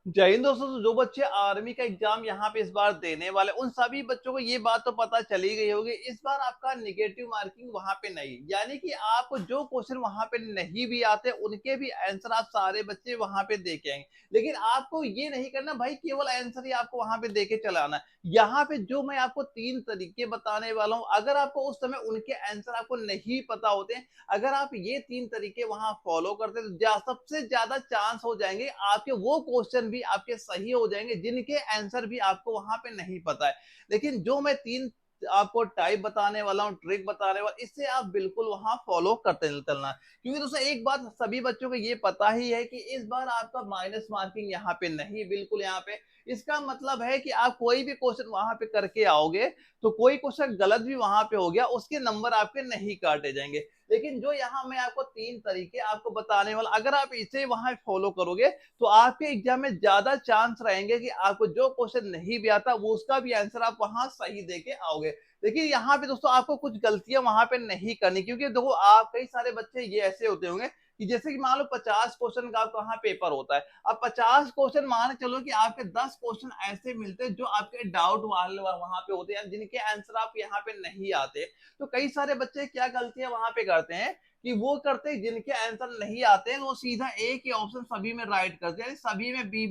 जय हिंद दोस्तों। तो जो बच्चे आर्मी का एग्जाम यहाँ पे इस बार देने वाले उन सभी बच्चों को ये बात तो पता चली गई होगी, इस बार आपका निगेटिव मार्किंग वहां पे नहीं, यानी कि आपको जो क्वेश्चन वहां पे नहीं भी आते उनके भी आंसर आप सारे बच्चे वहां पे दे के आएंगे। लेकिन आपको ये नहीं करना भाई केवल आंसर ही आपको वहां पे दे के चलाना है। यहाँ पे जो मैं आपको तीन तरीके बताने वाला हूँ, अगर आपको उस समय उनके आंसर आपको नहीं पता होते, अगर आप ये तीन तरीके वहां फॉलो करते तो सबसे ज्यादा चांस हो जाएंगे आपके वो क्वेश्चन भी आपके सही हो जाएंगे जिनके आंसर भी आपको वहां पे नहीं पता है। लेकिन जो मैं तीन आपको टाइप बताने वाला हूँ, ट्रिक बताने वाला, इससे आप बिल्कुल वहां फॉलो करते चलना। क्योंकि दोस्तों एक बात सभी बच्चों को ये पता ही है कि इस बार आपका माइनस मार्किंग यहाँ पे नहीं, बिल्कुल यहाँ पे इसका मतलब है कि आप कोई भी क्वेश्चन वहां पे करके आओगे तो कोई क्वेश्चन गलत भी वहां पे हो गया उसके नंबर आपके नहीं काटे जाएंगे। लेकिन जो यहाँ मैं आपको तीन तरीके आपको बताने वाला, अगर आप इसे वहां फॉलो करोगे तो आपके एग्जाम में ज्यादा चांस रहेंगे कि आपको जो क्वेश्चन नहीं भी आता वो उसका भी आंसर आप वहां सही दे के आओगे। देखिए यहाँ पे दोस्तों आपको कुछ गलतियां वहां पे नहीं करनी, क्योंकि देखो आप कई सारे बच्चे ये ऐसे होते होंगे कि जैसे कि मान लो 50 क्वेश्चन का आपका वहां पेपर होता है। अब 50 क्वेश्चन मान चलो कि आपके 10 क्वेश्चन ऐसे मिलते हैं जो आपके डाउट वाले वहां पे होते हैं जिनके आंसर आप यहाँ पे नहीं आते। तो कई सारे बच्चे क्या गलतियां वहां पे करते हैं कि वो करते हैं जिनके आंसर नहीं आते हैं वो सीधा एक ही ऑप्शन सभी में राइट करते हैं, सभी में बी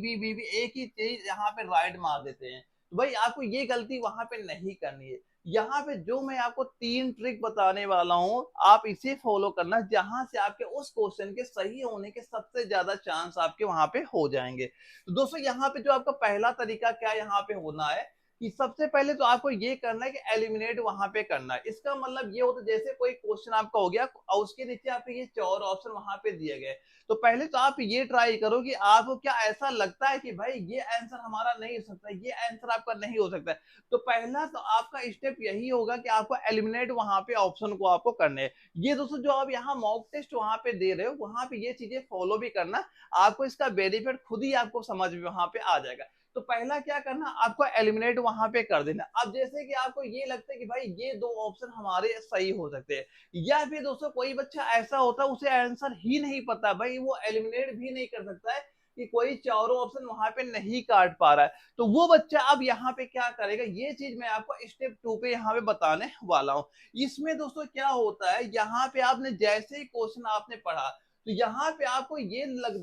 एक ही चीज यहाँ पे राइट मार देते हैं। तो भाई आपको ये गलती वहां पे नहीं करनी है। यहाँ पे जो मैं आपको तीन ट्रिक बताने वाला हूँ आप इसे फॉलो करना, जहां से आपके उस क्वेश्चन के सही होने के सबसे ज्यादा चांस आपके वहां पे हो जाएंगे। तो दोस्तों यहाँ पे जो आपका पहला तरीका क्या यहाँ पे होना है कि सबसे पहले तो आपको ये करना है कि एलिमिनेट वहां पे करना है। इसका मतलब ये होता है जैसे कोई क्वेश्चन आपका हो गया और उसके नीचे आपको ये चार ऑप्शन वहां पे दिए गए, तो पहले तो आप ये ट्राई करो कि आपको क्या ऐसा लगता है कि भाई ये आंसर हमारा नहीं हो सकता, ये आंसर आपका नहीं हो सकता है। तो पहला तो आपका स्टेप यही होगा कि आपको एलिमिनेट वहां पे ऑप्शन को आपको करने हैं। ये दोस्तों जो आप यहाँ मॉक टेस्ट वहां पे दे रहे हो वहां पे ये चीजें फॉलो भी करना, आपको इसका बेनिफिट खुद ही आपको समझ में वहां पे आ जाएगा। तो पहला क्या करना, आपको एलिमिनेट वहां पे कर देना। अब जैसे कि आपको ये लगता है कि भाई ये दो ऑप्शन हमारे सही हो सकते हैं, या फिर दोस्तों कोई बच्चा ऐसा होता है उसे आंसर ही नहीं पता, भाई वो एलिमिनेट भी नहीं कर सकता है कि कोई चारों ऑप्शन वहां पे नहीं काट पा रहा है, तो वो बच्चा अब यहाँ पे क्या करेगा, ये चीज मैं आपको स्टेप 2 पे यहाँ पे बताने वाला हूँ। इसमें दोस्तों क्या होता है, यहाँ पे आपने जैसे ही क्वेश्चन आपने पढ़ा तो यहाँ पे आपको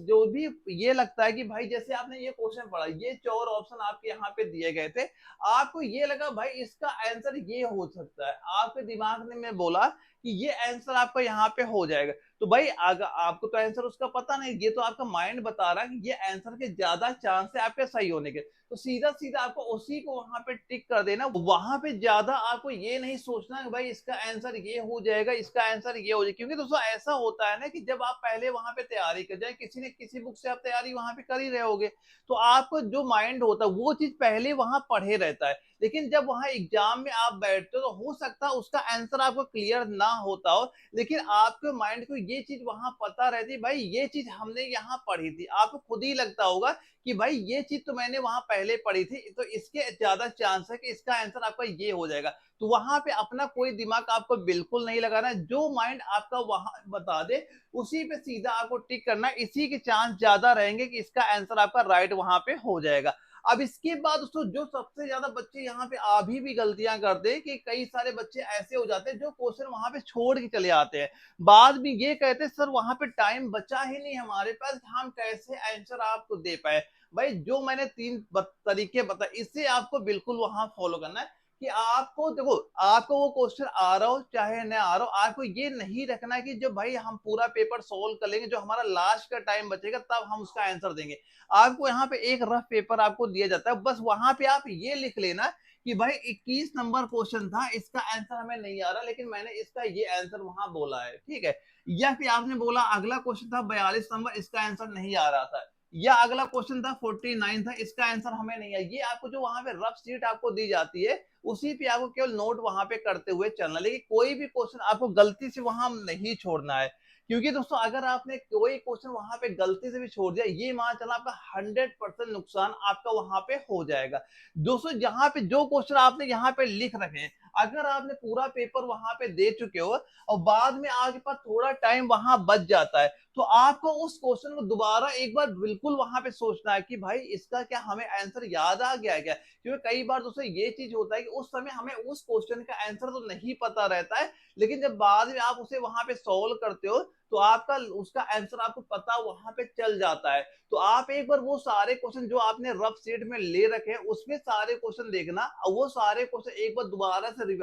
जो भी ये लगता है कि भाई जैसे आपने ये क्वेश्चन पढ़ा, ये चार ऑप्शन आपके यहाँ पे दिए गए थे, आपको ये लगा भाई इसका आंसर ये हो सकता है, आपके दिमाग ने में बोला कि ये आंसर आपका यहाँ पे हो जाएगा। तो भाई अगर आपको तो आंसर उसका पता नहीं, ये तो आपका माइंड बता रहा है कि ये आंसर के ज्यादा चांस है आपके सही होने के, तो सीधा सीधा आपको उसी को वहां पे टिक कर देना। वहां पे ज्यादा आपको ये नहीं सोचना कि भाई इसका आंसर ये हो जाएगा, इसका आंसर ये हो जाएगा, क्योंकि दोस्तों ऐसा होता है ना कि जब आप पहले वहां पे तैयारी कर जाए, किसी ने किसी बुक से आप तैयारी वहां पे कर ही रहे होगे, तो आपको जो माइंड होता है वो चीज पहले वहां पढ़े रहता है। लेकिन जब वहां एग्जाम में आप बैठते हो तो हो सकता है उसका आंसर आपको क्लियर ना होता हो, लेकिन आपके माइंड को ये चीज वहां पता रहती है भाई ये चीज हमने यहाँ पढ़ी थी, आपको खुद ही लगता होगा कि भाई ये चीज तो मैंने वहां पहले पढ़ी थी, तो इसके ज्यादा चांस है कि इसका आंसर आपका ये हो जाएगा। तो वहां पे अपना कोई दिमाग आपको बिल्कुल नहीं लगाना, जो माइंड आपका वहां बता दे उसी पे सीधा आपको टिक करना, इसी के चांस ज्यादा रहेंगे कि इसका आंसर आपका राइट वहां पे हो जाएगा। अब इसके बाद दोस्तों जो सबसे ज्यादा बच्चे यहाँ पे अभी भी गलतियां करते हैं कि कई सारे बच्चे ऐसे हो जाते हैं जो क्वेश्चन वहां पे छोड़ के चले आते हैं, बाद में ये कहते हैं सर वहां पे टाइम बचा ही नहीं हमारे पास, हम कैसे आंसर आपको दे पाए। भाई जो मैंने तीन तरीके बताए इससे आपको बिल्कुल वहां फॉलो करना है कि आपको देखो आपको वो क्वेश्चन आ रहा हो चाहे न आ रहा हो, आपको ये नहीं रखना कि जो भाई हम पूरा पेपर सोल्व कर लेंगे, जो हमारा लास्ट का टाइम बचेगा तब हम उसका आंसर देंगे। आपको यहाँ पे एक रफ पेपर आपको दिया जाता है, बस वहां पे आप ये लिख लेना कि भाई 21 नंबर क्वेश्चन था, इसका आंसर हमें नहीं आ रहा लेकिन मैंने इसका ये आंसर वहां बोला है, ठीक है। या फिर आपने बोला अगला क्वेश्चन था 42 नंबर, इसका आंसर नहीं आ रहा था, या अगला क्वेश्चन था 49 था, इसका आंसर हमें नहीं आया। ये आपको जो वहां पे रफ शीट आपको दी जाती है उसी पे आपको केवल नोट वहां पे करते हुए चलना, लेकिन कोई भी क्वेश्चन आपको गलती से वहां नहीं छोड़ना है। क्योंकि दोस्तों अगर आपने कोई क्वेश्चन वहां पे गलती से भी छोड़ दिया, ये मान चला आपका 100% नुकसान आपका वहां पे हो जाएगा। दोस्तों यहाँ पे जो क्वेश्चन आपने यहाँ पे लिख रखे हैं, अगर आपने पूरा पेपर वहां पे दे चुके हो और बाद में आगे पर थोड़ा टाइम वहां बच जाता है, तो आपको उस क्वेश्चन को दोबारा एक बार बिल्कुल वहां पे सोचना है कि भाई इसका क्या हमें आंसर याद आ गया है क्या। क्योंकि कई बार दोस्तों ये चीज होता है कि उस समय हमें उस क्वेश्चन का आंसर तो नहीं पता रहता है, लेकिन जब बाद में आप उसे वहां पे सॉल्व करते हो तो आपका उसका आंसर आपको पता वहां पे चल जाता है। तो आप एक बार वो सारे क्वेश्चन जो आपने रफ शीट में ले रखे हैं उसमें सारे क्वेश्चन देखना, और वो सारे क्वेश्चन एक बार दोबारा से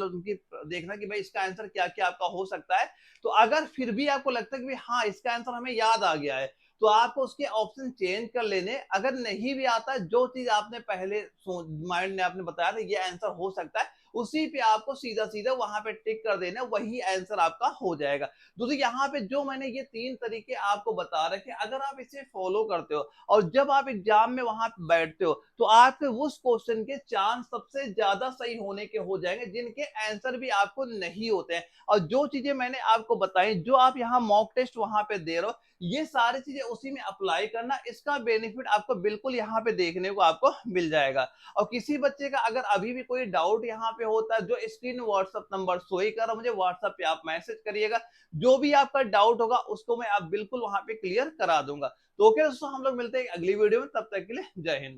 उनकी देखना कि भाई इसका आंसर क्या क्या आपका हो सकता है। तो अगर फिर भी आपको लगता है कि हाँ इसका आंसर हमें याद आ गया है, तो आपको उसके ऑप्शन चेंज कर लेने। अगर नहीं भी आता, जो चीज आपने पहले माइंड ने आपने बताया था ये आंसर हो सकता है, उसी पे आपको सीधा सीधा वहां पे टिक कर देना, वही आंसर आपका हो जाएगा। दोस्तों यहाँ पे जो मैंने ये 3 तरीके आपको बता रखे, अगर आप इसे फॉलो करते हो और जब आप एग्जाम में वहां पे बैठते हो तो आपके उस क्वेश्चन के चांस सबसे ज्यादा सही होने के हो जाएंगे जिनके आंसर भी आपको नहीं होते हैं। और जो चीजें मैंने आपको बताई, जो आप यहाँ मॉक टेस्ट वहां पे दे रहे हो, ये सारी चीजें उसी में अप्लाई करना, इसका बेनिफिट आपको बिल्कुल यहाँ पे देखने को आपको मिल जाएगा। और किसी बच्चे का अगर अभी भी कोई डाउट यहाँ पे होता है, जो स्क्रीन व्हाट्सएप नंबर शो ही कर रहा, मुझे व्हाट्सएप पे आप मैसेज करिएगा, जो भी आपका डाउट होगा उसको मैं आप बिल्कुल वहां पे क्लियर करा दूंगा। तो ओके दोस्तों, हम लोग मिलते हैं अगली वीडियो में, तब तक के लिए जय हिंद।